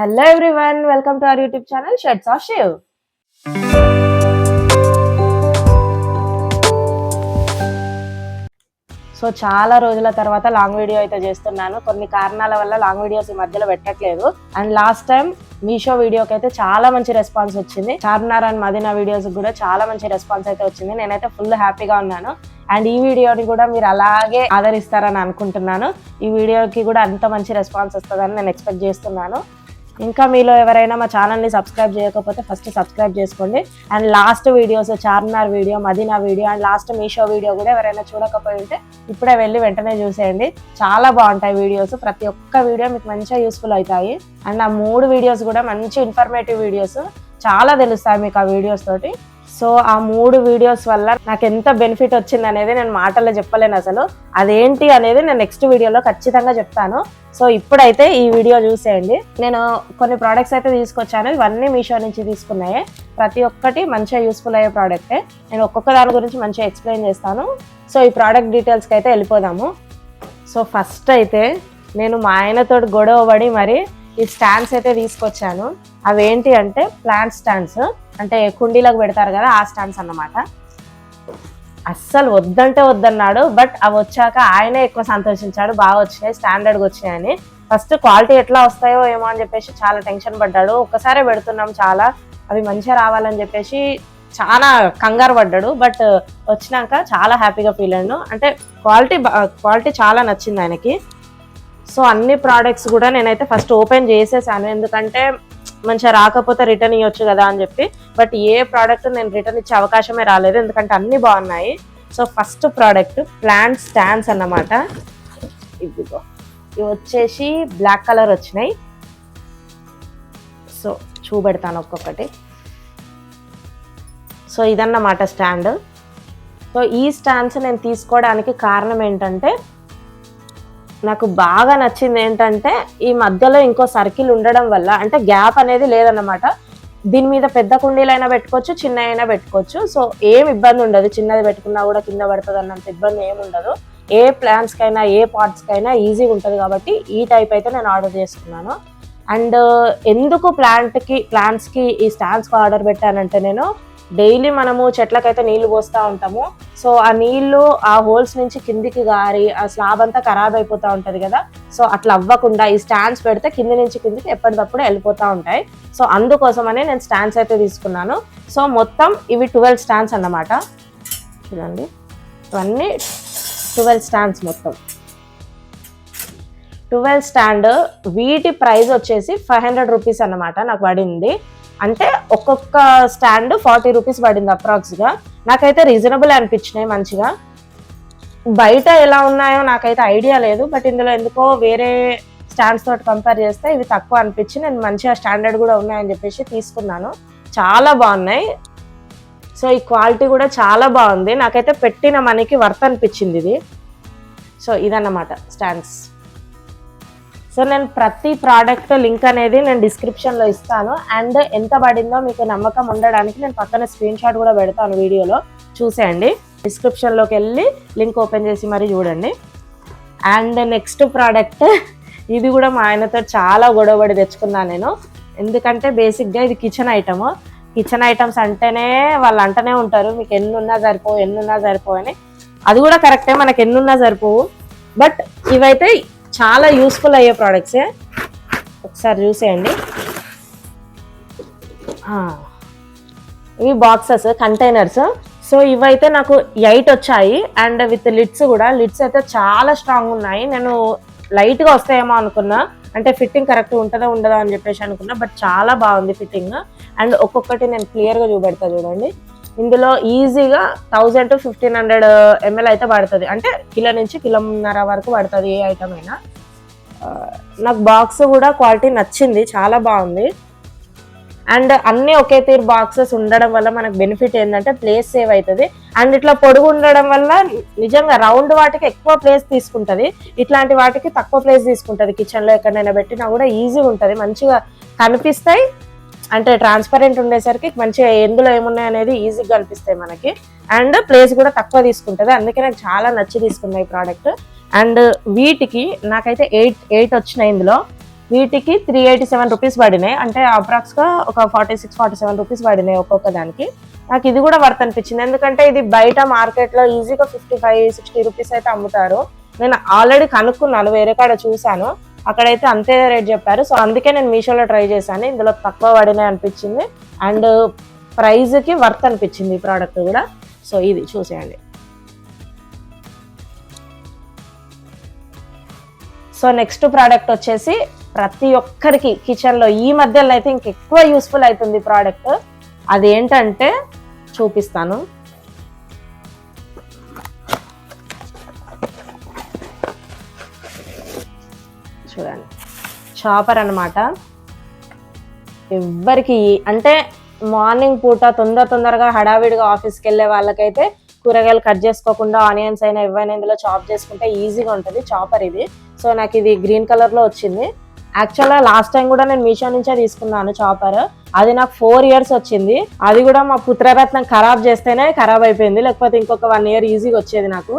Hello everyone, welcome to our YouTube channel Shades of Shiv. So చాలా రోజుల తర్వాత long video అయితే చేస్తున్నాను. కొన్ని కారణాల వల్ల లాంగ్ వీడియోస్ ఈ మధ్యలో పెట్టట్లేదు. అండ్ లాస్ట్ టైం మీషో వీడియోకి అయితే చాలా మంచి రెస్పాన్స్ వచ్చింది. చార్మినార్ అండ్ మదీనా వీడియోస్ కూడా చాలా మంచి రెస్పాన్స్ అయితే వచ్చింది. నేనైతే ఫుల్ హ్యాపీగా ఉన్నాను. అండ్ ఈ వీడియోని కూడా మీరు అలాగే ఆదరిస్తారని అనుకుంటున్నాను. ఈ వీడియోకి కూడా అంత మంచి రెస్పాన్స్ వస్తుందని నేను ఎక్స్పెక్ట్ చేస్తున్నాను. ఇంకా మీలో ఎవరైనా మా ఛానల్ని సబ్స్క్రైబ్ చేయకపోతే ఫస్ట్ సబ్స్క్రైబ్ చేసుకోండి. And last videos Charminar video, Madina video and last Meesho video కూడా ఎవరైనా చూడకపోయి ఉంటే ఇప్పుడే వెళ్ళి వెంటనే చూసేయండి. చాలా బాగుంటాయి వీడియోస్. ప్రతి ఒక్క వీడియో మీకు మంచిగా యూస్ఫుల్ అవుతాయి. అండ్ ఆ 3 వీడియోస్ కూడా మంచి ఇన్ఫర్మేటివ్ వీడియోస్, చాలా తెలుస్తాయి మీకు ఆ వీడియోస్ తోటి. సో ఆ 3 వీడియోస్ వల్ల నాకు ఎంత బెనిఫిట్ వచ్చింది అనేది నేను మాటల్లో చెప్పలేను. అసలు అదేంటి అనేది నేను నెక్స్ట్ వీడియోలో ఖచ్చితంగా చెప్తాను. సో ఇప్పుడైతే ఈ వీడియో చూసేయండి. నేను కొన్ని ప్రోడక్ట్స్ అయితే తీసుకొచ్చాను. ఇవన్నీ మీషో నుంచి తీసుకున్నాయి. ప్రతి ఒక్కటి మంచిగా యూస్ఫుల్ అయ్యే ప్రోడక్టే. నేను ఒక్కొక్క దాని గురించి మంచిగా ఎక్స్ప్లెయిన్ చేస్తాను. సో ఈ ప్రోడక్ట్ డీటెయిల్స్కి అయితే వెళ్ళిపోదాము. సో ఫస్ట్ అయితే నేను మా ఆయనతో గొడవ పడి మరి ఈ స్టాండ్స్ అయితే తీసుకొచ్చాను. అవేంటి అంటే ప్లాంట్ స్టాండ్స్, అంటే కుండీలకు పెడతారు కదా ఆ స్టాండ్స్ అన్నమాట. అస్సలు వద్దంటే వద్దన్నాడు, బట్ అవి వచ్చాక ఆయనే ఎక్కువ సంతోషించాడు. బాగా వచ్చినాయి, స్టాండర్డ్గా వచ్చినాయని. ఫస్ట్ క్వాలిటీ ఎట్లా వస్తాయో ఏమో అని చెప్పేసి చాలా టెన్షన్ పడ్డాడు. ఒక్కసారే పెడుతున్నాం, చాలా అవి మంచిగా రావాలని చెప్పేసి చాలా కంగారు పడ్డాడు. బట్ వచ్చినాక చాలా హ్యాపీగా ఫీల్ అయ్యాను. అంటే క్వాలిటీ చాలా నచ్చింది ఆయనకి. సో అన్ని ప్రోడక్ట్స్ కూడా నేనైతే ఫస్ట్ ఓపెన్ చేసేసాను, ఎందుకంటే మంచిగా రాకపోతే రిటర్న్ ఇవ్వచ్చు కదా అని చెప్పి. బట్ ఏ ప్రోడక్ట్ నేను రిటర్న్ ఇచ్చే అవకాశమే రాలేదు, ఎందుకంటే అన్నీ బాగున్నాయి. So first product plant stands అన్నమాట. ఇదిగో ఇవి వచ్చేసి బ్లాక్ కలర్ వచ్చినాయి. సో చూపెడతాను ఒక్కొక్కటి. సో ఇదన్నమాట స్టాండ్. సో ఈ స్టాండ్స్ నేను తీసుకోవడానికి కారణం ఏంటంటే, నాకు బాగా నచ్చింది ఏంటంటే ఈ మధ్యలో ఇంకో సర్కిల్ ఉండడం వల్ల, అంటే గ్యాప్ అనేది లేదన్నమాట. దీని మీద పెద్ద కుండీలైనా పెట్టుకోవచ్చు, చిన్న అయినా పెట్టుకోవచ్చు. సో ఏం ఇబ్బంది ఉండదు. చిన్నది పెట్టుకున్నా కూడా కింద పడుతుంది అన్నంత ఇబ్బంది ఏమి ఉండదు. ఏ ప్లాంట్స్కైనా ఏ పార్ట్స్కైనా ఈజీగా ఉంటుంది కాబట్టి ఈ టైప్ అయితే నేను ఆర్డర్ చేసుకున్నాను. అండ్ ఎందుకు ప్లాంట్స్కి ఈ స్టాండ్స్కి ఆర్డర్ పెట్టానంటే, నేను డైలీ మనము చెట్లకైతే నీళ్లు పోస్తూ ఉంటాము. సో ఆ నీళ్లు ఆ హోల్స్ నుంచి కిందికి గారి ఆ స్లాబ్ అంతా ఖరాబ్ అయిపోతూ ఉంటుంది కదా. సో అట్లా అవ్వకుండా ఈ స్టాండ్స్ పెడితే కింది నుంచి కిందికి ఎప్పటికప్పుడు వెళ్ళిపోతూ ఉంటాయి. సో అందుకోసమని నేను స్టాండ్స్ అయితే తీసుకున్నాను. సో మొత్తం ఇవి 12 స్టాండ్స్ అన్నమాట. చూడండి, ఇవన్నీ 12 స్టాండ్స్ మొత్తం. 12 స్టాండ్ వీటి ప్రైస్ వచ్చేసి 500 రూపీస్ అన్నమాట నాకు పడింది. అంటే ఒక్కొక్క స్టాండ్ 40 రూపీస్ పడింది అప్రాక్స్గా. నాకైతే రీజనబుల్ అనిపించినాయి మంచిగా. బయట ఎలా ఉన్నాయో నాకైతే ఐడియా లేదు, బట్ ఇందులో ఎందుకో వేరే స్టాండ్స్ తోటి కంపేర్ చేస్తే ఇవి తక్కువ అనిపించి నేను మంచిగా స్టాండర్డ్ కూడా ఉన్నాయని చెప్పేసి తీసుకున్నాను. చాలా బాగున్నాయి. సో ఈ క్వాలిటీ కూడా చాలా బాగుంది. నాకైతే పెట్టిన మనీకి వర్త్ అనిపించింది ఇది. సో ఇదన్నమాట స్టాండ్స్. సో నేను ప్రతి ప్రోడక్ట్ లింక్ అనేది నేను డిస్క్రిప్షన్లో ఇస్తాను. అండ్ ఎంత పడిందో మీకు నమ్మకం ఉండడానికి నేను పక్కన స్క్రీన్ షాట్ కూడా పెడతాను, వీడియోలో చూసేయండి. డిస్క్రిప్షన్లోకి వెళ్ళి లింక్ ఓపెన్ చేసి మరి చూడండి. అండ్ నెక్స్ట్ ప్రోడక్ట్, ఇది కూడా మా ఆయనతో చాలా గొడవపడి తెచ్చుకున్నాను నేను. ఎందుకంటే బేసిక్గా ఇది కిచెన్ ఐటమ్. కిచెన్ ఐటమ్స్ అంటేనే వాళ్ళు అంటనే ఉంటారు మీకు ఎన్నున్నా సరిపోవు అని. అది కూడా కరెక్టే, మనకు ఎన్నున్నా సరిపోవు. బట్ ఇవైతే చాలా యూస్ఫుల్ అయ్యే ప్రోడక్ట్సే. ఒకసారి చూసేయండి. ఇవి బాక్సెస్, కంటైనర్స్. సో ఇవైతే నాకు 8 వచ్చాయి. అండ్ విత్ లిడ్స్ కూడా. లిడ్స్ అయితే చాలా స్ట్రాంగ్ ఉన్నాయి. నేను లైట్గా వస్తాయేమో అనుకున్నా, అంటే ఫిట్టింగ్ కరెక్ట్ ఉంటుందా ఉండదా అని చెప్పేసి అనుకున్నా. బట్ చాలా బాగుంది ఫిట్టింగ్. అండ్ ఒక్కొక్కటి నేను క్లియర్గా చూపెడతా చూడండి. ఇందులో ఈజీగా 1000 to 1500 ml అయితే పడుతుంది. అంటే కిలో నుంచి కిలోన్నర వరకు పడుతుంది ఏ ఐటమ్ అయినా. నాకు బాక్స్ కూడా క్వాలిటీ నచ్చింది, చాలా బాగుంది. అండ్ అన్నీ ఒకే తీరు బాక్సెస్ ఉండడం వల్ల మనకు బెనిఫిట్ ఏంటంటే ప్లేస్ సేవ్ అవుతుంది. అండ్ ఇట్లా పొడుగు ఉండడం వల్ల నిజంగా రౌండ్ వాటికి ఎక్కువ ప్లేస్ తీసుకుంటుంది, ఇట్లాంటి వాటికి తక్కువ ప్లేస్ తీసుకుంటుంది. కిచెన్లో ఎక్కడైనా పెట్టినా కూడా ఈజీగా ఉంటుంది, మంచిగా కనిపిస్తాయి. అంటే ట్రాన్స్పరెంట్ ఉండేసరికి మంచిగా ఎందులో ఏమున్నాయి అనేది ఈజీగా కనిపిస్తాయి మనకి. అండ్ ప్లేస్ కూడా తక్కువ తీసుకుంటుంది. అందుకే నాకు చాలా నచ్చి తీసుకున్నాయి ఈ ప్రోడక్ట్. అండ్ వీటికి నాకైతే 8 వచ్చినాయి ఇందులో. వీటికి 387 రూపీస్ పడినాయి, అంటే అప్రాక్స్గా ఒక 46-47 రూపీస్ పడినాయి ఒక్కొక్క దానికి. నాకు ఇది కూడా వర్త్ అనిపించింది, ఎందుకంటే ఇది బయట మార్కెట్లో ఈజీగా 55-60 రూపీస్ అయితే అమ్ముతారు. నేను ఆల్రెడీ కనుక్కున్నాను, వేరే కాడ చూశాను, అక్కడైతే అంతే రేట్ చెప్పారు. సో అందుకే నేను మీషోలో ట్రై చేశాను, ఇందులో తక్కువ పడినాయి అనిపించింది అండ్ ప్రైజ్కి వర్త్ అనిపించింది ఈ ప్రోడక్ట్ కూడా. సో ఇది చూసేయండి. సో నెక్స్ట్ ప్రోడక్ట్ వచ్చేసి ప్రతి ఒక్కరికి కిచెన్లో ఈ మధ్యలో అయితే ఇంకెక్కువ యూస్ఫుల్ అవుతుంది ప్రోడక్ట్. అదేంటంటే చూపిస్తాను. చూడండి, చాపర్ అన్నమాట. ఎవ్వరికి అంటే మార్నింగ్ పూట తొందరగా హడావిడిగా ఆఫీస్కి వెళ్ళే వాళ్ళకైతే కూరగాయలు కట్ చేసుకోకుండా ఆనియన్స్ అయినా ఏవైనా ఇందులో చాప్ చేసుకుంటే ఈజీగా ఉంటుంది చాపర్ ఇది. సో నాకు ఇది గ్రీన్ కలర్లో వచ్చింది. యాక్చువల్గా లాస్ట్ టైం కూడా నేను మీషో నుంచే తీసుకున్నాను చాపర్, అది నాకు 4 years వచ్చింది. అది కూడా మా పుత్రరత్నం ఖరాబ్ చేస్తేనే ఖరాబ్ అయిపోయింది, లేకపోతే ఇంకొక 1 year ఈజీగా వచ్చేది నాకు.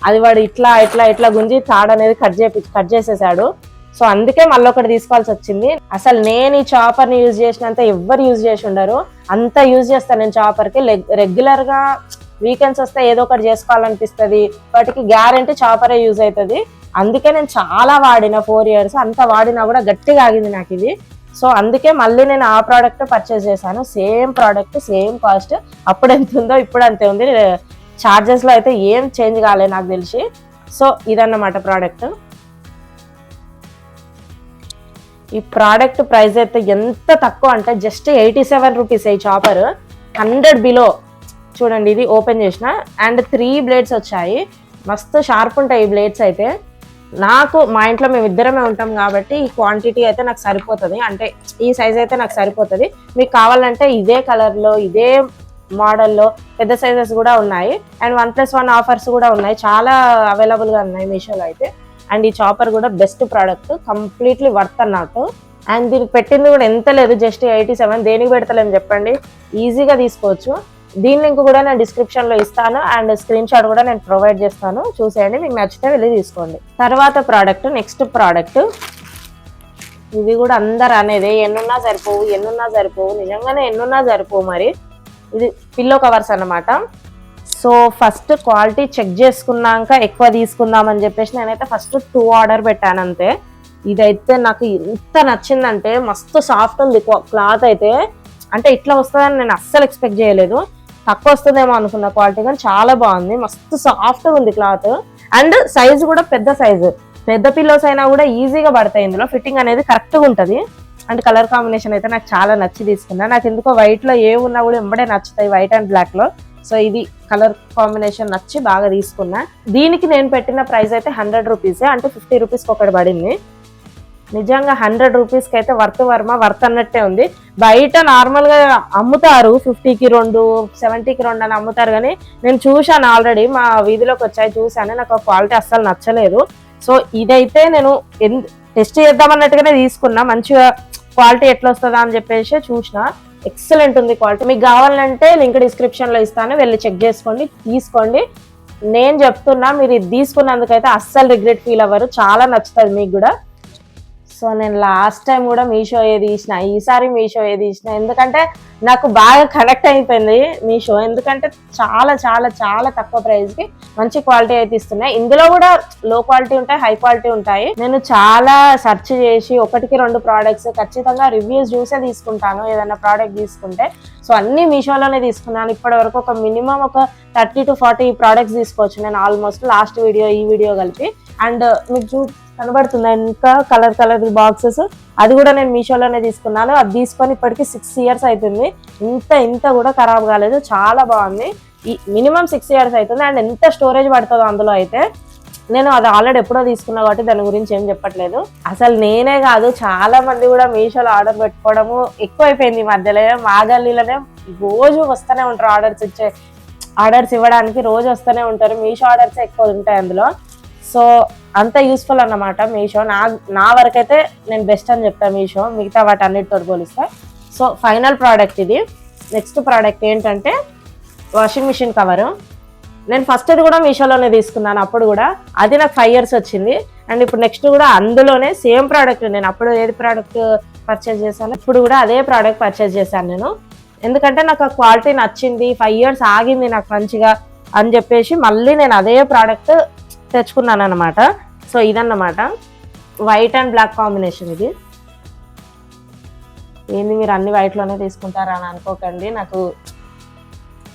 అది వాడు ఇట్లా గుంజి తాడు అనేది కట్ చేసేసాడు. సో అందుకే మళ్ళీ ఒకటి తీసుకోవాల్సి వచ్చింది. అసలు నేను ఈ చాపర్ని యూజ్ చేసినంత ఎవ్వరు యూజ్ చేసి ఉండరు, అంత యూజ్ చేస్తాను నేను చాపర్కి. రెగ్యులర్గా వీకెండ్స్ వస్తే ఏదో ఒకటి చేసుకోవాలనిపిస్తుంది, వాటికి గ్యారంటీ చాపరే యూజ్ అవుతుంది. అందుకే నేను చాలా వాడిన 4 years, అంత వాడినా కూడా గట్టిగా ఆగింది నాకు ఇది. సో అందుకే మళ్ళీ నేను ఆ ప్రోడక్ట్ పర్చేస్ చేశాను. Same product, same cost. అప్పుడు ఎంత ఉందో ఇప్పుడు అంతే ఉంది. ఛార్జెస్లో అయితే ఏం చేంజ్ కాలేదు నాకు తెలిసి. సో ఇదన్నమాట ప్రోడక్ట్. ఈ ప్రోడక్ట్ ప్రైస్ అయితే ఎంత తక్కువ అంటే జస్ట్ 87 రూపీస్. ఈ చాపర్ 100 బిలో. చూడండి, ఇది ఓపెన్ చేసిన అండ్ 3 blades వచ్చాయి. మస్తు షార్ప్ ఉంటాయి ఈ బ్లేడ్స్ అయితే. నాకు మా ఇంట్లో మేము ఇద్దరమే ఉంటాం కాబట్టి ఈ క్వాంటిటీ అయితే నాకు సరిపోతుంది, అంటే ఈ సైజ్ అయితే నాకు సరిపోతుంది. మీకు కావాలంటే ఇదే కలర్లో ఇదే మోడల్లో పెద్ద సైజెస్ కూడా ఉన్నాయి అండ్ 1+1 ఆఫర్స్ కూడా ఉన్నాయి, చాలా అవైలబుల్గా ఉన్నాయి మీషోలో అయితే. అండ్ ఈ చాపర్ కూడా బెస్ట్ ప్రోడక్ట్, కంప్లీట్లీ వర్త్ అన్నట్టు. అండ్ దీనికి పెట్టింది కూడా ఎంత లేదు, జస్ట్ 87. దేనికి పెడతలేము చెప్పండి, ఈజీగా తీసుకోవచ్చు. దీని లింక్ కూడా నేను డిస్క్రిప్షన్లో ఇస్తాను అండ్ స్క్రీన్ షాట్ కూడా నేను ప్రొవైడ్ చేస్తాను, చూసేయండి. మీకు నచ్చితే వెళ్ళి తీసుకోండి. తర్వాత ప్రోడక్ట్, నెక్స్ట్ ప్రోడక్ట్ ఇది కూడా అందరు అనేది ఎన్నున్నా సరిపోవు, నిజంగానే ఎన్నున్నా సరిపోవు. మరి ఇది పిల్లో కవర్స్ అన్నమాట. సో ఫస్ట్ క్వాలిటీ చెక్ చేసుకున్నాక ఎక్కువ తీసుకుందామని చెప్పేసి నేనైతే ఫస్ట్ 2 ఆర్డర్ పెట్టాను అంతే. ఇదైతే నాకు ఎంత నచ్చిందంటే మస్తు సాఫ్ట్ ఉంది క్లాత్ అయితే, అంటే ఇట్లా వస్తుందని నేను అస్సలు ఎక్స్పెక్ట్ చేయలేదు. తక్కువ వస్తుందేమో అనుకున్న క్వాలిటీ, కానీ చాలా బాగుంది, మస్తు సాఫ్ట్గా ఉంది క్లాత్. అండ్ సైజు కూడా పెద్ద సైజు, పెద్ద పిల్లోస్ అయినా కూడా ఈజీగా పడతాయి. ఇందులో ఫిట్టింగ్ అనేది కరెక్ట్గా ఉంటుంది. అండ్ కలర్ కాంబినేషన్ అయితే నాకు చాలా నచ్చి తీసుకున్నా. నాకు ఎందుకో వైట్లో ఏ ఉన్నా కూడా ఎంబడే నచ్చుతాయి, వైట్ అండ్ బ్లాక్లో. సో ఇది కలర్ కాంబినేషన్ నచ్చి బాగా తీసుకున్నా. దీనికి నేను పెట్టిన ప్రైస్ అయితే 100 రూపీసే, అంటే 50 రూపీస్కి ఒకటి పడింది. నిజంగా 100 రూపీస్కి అయితే వర్త్ అన్నట్టే ఉంది. బయట నార్మల్గా అమ్ముతారు 50కి 2, 70కి 2 అని అమ్ముతారు, కానీ నేను చూశాను ఆల్రెడీ, మా వీధిలోకి వచ్చాయి చూశాను, నాకు క్వాలిటీ అస్సలు నచ్చలేదు. సో ఇదైతే నేను టెస్ట్ చేద్దామన్నట్టుగానే తీసుకున్నా, మంచిగా క్వాలిటీ ఎట్లా వస్తుందా అని చెప్పేసి చూసిన. ఎక్సలెంట్ ఉంది క్వాలిటీ. మీకు కావాలంటే లింక్ డిస్క్రిప్షన్లో ఇస్తాను, వెళ్ళి చెక్ చేసుకోండి, తీసుకోండి. నేను చెప్తున్నా, మీరు ఇది తీసుకున్నందుకైతే అస్సలు రిగ్రెట్ ఫీల్ అవ్వరు, చాలా నచ్చుతుంది మీకు కూడా. సో నేను లాస్ట్ టైం కూడా మీషో తీసిన, ఈసారి మీషో తీసిన, ఎందుకంటే నాకు బాగా కనెక్ట్ అయిపోయింది మీషో. ఎందుకంటే చాలా చాలా చాలా తక్కువ ప్రైస్కి మంచి క్వాలిటీ అయితే ఇస్తున్నాయి. ఇందులో కూడా లో క్వాలిటీ ఉంటాయి, హై క్వాలిటీ ఉంటాయి. నేను చాలా సెర్చ్ చేసి 1-2 ప్రోడక్ట్స్ ఖచ్చితంగా రివ్యూస్ చూసే తీసుకుంటాను ఏదైనా ప్రోడక్ట్ తీసుకుంటే. సో అన్ని మీషోలోనే తీసుకున్నాను. ఇప్పటి వరకు ఒక మినిమం ఒక 30 to 40 ప్రోడక్ట్స్ తీసుకోవచ్చు నేను ఆల్మోస్ట్, లాస్ట్ వీడియో ఈ వీడియో కలిపి. అండ్ మీకు కనబడుతుంది ఇంకా కలర్ బాక్సెస్, అది కూడా నేను మీషోలోనే తీసుకున్నాను. అది తీసుకొని ఇప్పటికీ 6 years అవుతుంది. ఇంత కూడా ఖరాబ్ కాలేదు, చాలా బాగుంది. ఈ మినిమం 6 years అవుతుంది. అండ్ ఎంత స్టోరేజ్ పడుతుందో అందులో అయితే. నేను అది ఆల్రెడీ ఎప్పుడో తీసుకున్నా కాబట్టి దాని గురించి ఏం చెప్పట్లేదు. అసలు నేనే కాదు, చాలా మంది కూడా మీషోలో ఆర్డర్ పెట్టుకోవడము ఎక్కువైపోయింది ఈ మధ్యలో. మా గల్లీలోనే రోజు వస్తూనే ఉంటారు ఆర్డర్స్ ఇవ్వడానికి, రోజు వస్తూనే ఉంటారు. మీషో ఆర్డర్స్ ఎక్కువ ఉంటాయి అందులో. సో అంత యూస్ఫుల్ అన్నమాట మీషో. నా వరకైతే నేను బెస్ట్ అని చెప్తాను మీషో, మిగతా వాటి అన్నిటితో పోలిస్తే. సో ఫైనల్ ప్రోడక్ట్ ఇది. నెక్స్ట్ ప్రోడక్ట్ ఏంటంటే వాషింగ్ మిషన్ కవరు. నేను ఫస్ట్ అది కూడా మీషోలోనే తీసుకున్నాను, అప్పుడు కూడా అది నాకు 5 years వచ్చింది. అండ్ ఇప్పుడు నెక్స్ట్ కూడా అందులోనే సేమ్ ప్రోడక్ట్, నేను అప్పుడు ఏది ప్రోడక్ట్ పర్చేజ్ చేశాను ఇప్పుడు కూడా అదే ప్రోడక్ట్ పర్చేజ్ చేశాను నేను. ఎందుకంటే నాకు ఆ క్వాలిటీ నచ్చింది, 5 years ఆగింది నాకు మంచిగా అని చెప్పేసి మళ్ళీ నేను అదే ప్రోడక్ట్ తెచ్చుకున్నాను అనమాట. సో ఇదన్నమాట వైట్ అండ్ బ్లాక్ కాంబినేషన్. ఇది ఏంది మీరు అన్ని వైట్లోనే తీసుకుంటారా అని అనుకోకండి, నాకు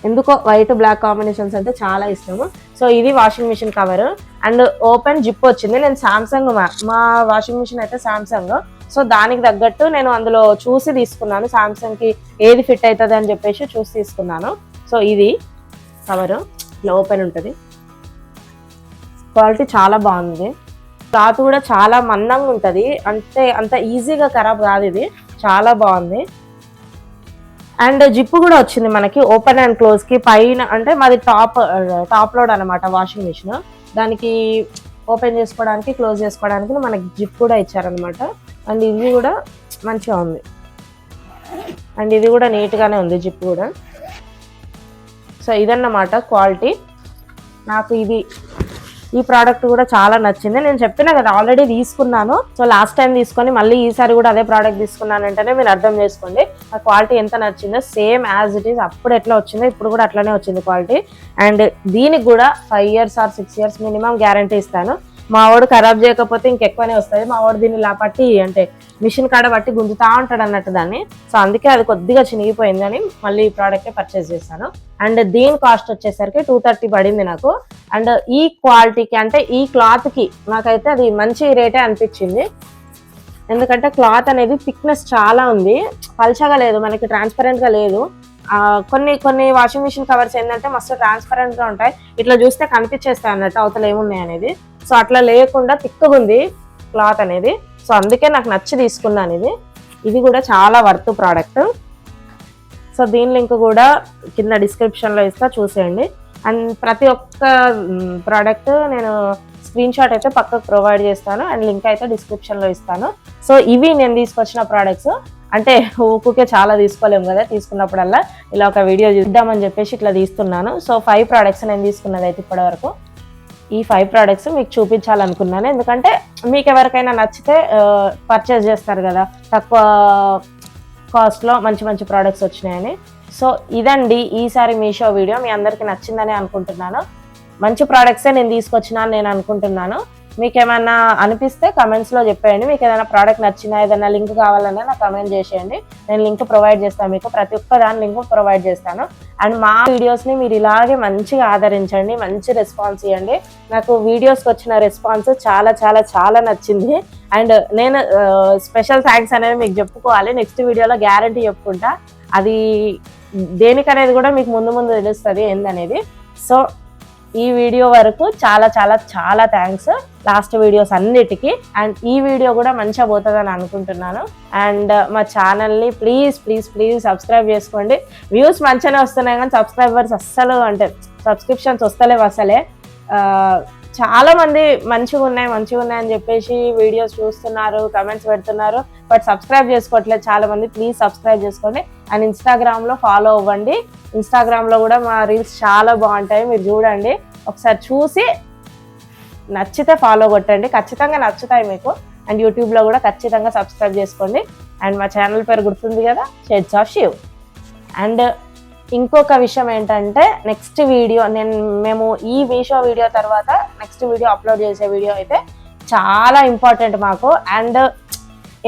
ఎందుకో వైట్ బ్లాక్ కాంబినేషన్స్ అంటే చాలా ఇష్టము. సో ఇది washing machine cover and open zip వచ్చింది. నేను సామ్సంగ్, మా వాషింగ్ మిషన్ అయితే సామ్సంగ్. సో దానికి తగ్గట్టు నేను అందులో చూసి తీసుకున్నాను, సామ్సంగ్కి ఏది ఫిట్ అవుతుంది అని చెప్పేసి చూసి తీసుకున్నాను. సో ఇది కవర్ ఇట్లా ఓపెన్ ఉంటుంది, క్వాలిటీ చాలా బాగుంది. క్లాత్ కూడా చాలా మందంగా ఉంటుంది, అంటే అంత ఈజీగా ఖరాబ్ కాదు, ఇది చాలా బాగుంది. అండ్ జిప్పు కూడా వచ్చింది మనకి ఓపెన్ అండ్ క్లోజ్కి. పైన అంటే మాది టాప్ లోడ్ అనమాట వాషింగ్ మిషన్, దానికి ఓపెన్ చేసుకోవడానికి క్లోజ్ చేసుకోవడానికి మనకి జిప్ కూడా ఇచ్చారనమాట. అండ్ ఇది కూడా మంచిగా ఉంది, అండ్ ఇది కూడా నీట్గానే ఉంది జిప్ కూడా. సో ఇదన్నమాట క్వాలిటీ. నాకు ఈ ప్రోడక్ట్ కూడా చాలా నచ్చింది. నేను చెప్పినా కదా ఆల్రెడీ తీసుకున్నాను, సో లాస్ట్ టైం తీసుకొని మళ్ళీ ఈసారి కూడా అదే ప్రోడక్ట్ తీసుకున్నానంటేనే మీరు అర్థం చేసుకోండి ఆ క్వాలిటీ ఎంత నచ్చిందో. సేమ్ యాజ్ ఇట్ ఈస్ అప్పుడు ఎట్లా వచ్చిందో ఇప్పుడు కూడా అట్లానే వచ్చింది క్వాలిటీ. అండ్ దీనికి కూడా 5 years or 6 years minimum guarantee ఇస్తాను. మా వాడు ఖరాబ్ చేయకపోతే ఇంకెక్కువనే వస్తుంది. మా వాడు దీన్ని ఇలా పట్టి అంటే మిషన్ కాడ బట్టి గుంజుతా ఉంటాడు అన్నట్టు దాన్ని. సో అందుకే అది కొద్దిగా చినిగిపోయిందని మళ్ళీ ఈ ప్రోడక్టే పర్చేస్ చేశాను. అండ్ దీని కాస్ట్ వచ్చేసరికి 230 పడింది నాకు. అండ్ ఈ క్వాలిటీకి అంటే ఈ క్లాత్కి నాకైతే అది మంచి రేటే అనిపించింది. ఎందుకంటే క్లాత్ అనేది థిక్నెస్ చాలా ఉంది, పల్చగా లేదు, మనకి ట్రాన్స్పరెంట్గా లేదు. కొన్ని వాషింగ్ మిషన్ కవర్స్ ఏంటంటే మస్తు ట్రాన్స్పరెంట్గా ఉంటాయి, ఇట్లా చూస్తే కనిపించేస్తాయి అన్నట్టు అవతల ఏమున్నాయి అనేది. సో అట్లా లేకుండా థిక్గా ఉంది క్లాత్ అనేది. సో అందుకే నాకు నచ్చి తీసుకున్నాను ఇది కూడా చాలా వర్త్ ప్రోడక్ట్. సో దీని లింక్ కూడా కింద డిస్క్రిప్షన్లో ఇస్తా, చూసేయండి. అండ్ ప్రతి ఒక్క ప్రోడక్ట్ నేను స్క్రీన్ షాట్ అయితే పక్కకు ప్రొవైడ్ చేస్తాను అండ్ లింక్ అయితే డిస్క్రిప్షన్లో ఇస్తాను. సో ఇవి నేను తీసుకొచ్చిన ప్రోడక్ట్స్. అంటే ఊకే చాలా తీసుకోలేము కదా, తీసుకున్నప్పుడల్లా ఇలా ఒక వీడియో చూద్దామని చెప్పేసి ఇట్లా తీస్తున్నాను. సో 5 ప్రోడక్ట్స్ నేను తీసుకున్నది అయితే ఇప్పటివరకు. ఈ 5 ప్రోడక్ట్స్ మీకు చూపించాలనుకున్నాను, ఎందుకంటే మీకు ఎవరికైనా నచ్చితే పర్చేస్ చేస్తారు కదా, తక్కువ కాస్ట్లో మంచి మంచి ప్రోడక్ట్స్ వచ్చినాయని. సో ఇదండి ఈసారి మీషో వీడియో. మీ అందరికీ నచ్చిందని అనుకుంటున్నాను. మంచి ప్రోడక్ట్సే నేను తీసుకొచ్చినాను నేను అనుకుంటున్నాను. మీకు ఏమైనా అనిపిస్తే కమెంట్స్లో చెప్పేయండి. మీకు ఏదైనా ప్రోడక్ట్ నచ్చినా, ఏదైనా లింక్ కావాలన్నా నాకు కమెంట్ చేసేయండి, నేను లింక్ ప్రొవైడ్ చేస్తాను. మీకు ప్రతి ఒక్క దాని లింక్ ప్రొవైడ్ చేస్తాను. అండ్ మా వీడియోస్ని మీరు ఇలాగే మంచిగా ఆదరించండి, మంచి రెస్పాన్స్ ఇవ్వండి. నాకు వీడియోస్కి వచ్చిన రెస్పాన్స్ చాలా చాలా చాలా నచ్చింది. అండ్ నేను స్పెషల్ థ్యాంక్స్ అనేది మీకు చెప్పుకోవాలి. నెక్స్ట్ వీడియోలో గ్యారంటీ చెప్పుకుంటా, అది దేనికనేది కూడా మీకు ముందు తెలుస్తుంది ఏందనేది. సో ఈ వీడియో వరకు చాలా చాలా చాలా థ్యాంక్స్ లాస్ట్ వీడియోస్ అన్నిటికీ. అండ్ ఈ వీడియో కూడా మంచిగా పోతుందని అనుకుంటున్నాను. అండ్ మా ఛానల్ని ప్లీజ్ సబ్స్క్రైబ్ చేసుకోండి. వ్యూస్ మంచిగానే వస్తున్నాయి కానీ సబ్స్క్రైబర్స్ అస్సలు అంటే సబ్స్క్రిప్షన్స్ వస్తలేవు అసలే. చాలా మంది మంచిగా ఉన్నాయి అని చెప్పేసి వీడియోస్ చూస్తున్నారు, కమెంట్స్ పెడుతున్నారు, బట్ సబ్స్క్రైబ్ చేసుకోవట్లేదు చాలా మంది. ప్లీజ్ సబ్స్క్రైబ్ చేసుకోండి. అండ్ ఇన్స్టాగ్రామ్లో ఫాలో అవ్వండి. ఇన్స్టాగ్రామ్లో కూడా మా రీల్స్ చాలా బాగుంటాయి, మీరు చూడండి. ఒకసారి చూసి నచ్చితే ఫాలో కొట్టండి, ఖచ్చితంగా నచ్చుతాయి మీకు. అండ్ యూట్యూబ్లో కూడా ఖచ్చితంగా సబ్స్క్రైబ్ చేసుకోండి. అండ్ మా ఛానల్ పేరు గుర్తుంది కదా, షేడ్స్ ఆఫ్ శివ్. అండ్ ఇంకొక విషయం ఏంటంటే నెక్స్ట్ వీడియో మేము ఈ మీషో వీడియో తర్వాత నెక్స్ట్ వీడియో అప్లోడ్ చేసే వీడియో అయితే చాలా ఇంపార్టెంట్ మాకు. అండ్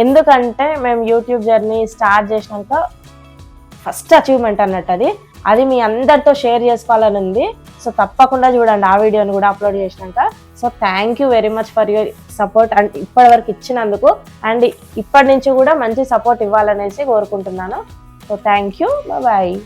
ఎందుకంటే మేము యూట్యూబ్ జర్నీ స్టార్ట్ చేసినాక ఫస్ట్ అచీవ్మెంట్ అన్నట్టు అది మీ అందరితో షేర్ చేసుకోవాలని ఉంది. సో తప్పకుండా చూడండి ఆ వీడియోని కూడా అప్లోడ్ చేసినాక. So thank you very much for your support and ఇప్పటివరకు ఇచ్చినందుకు. అండ్ ఇప్పటి నుంచి కూడా మంచి సపోర్ట్ ఇవ్వాలనేసి కోరుకుంటున్నాను. So thank you, bye.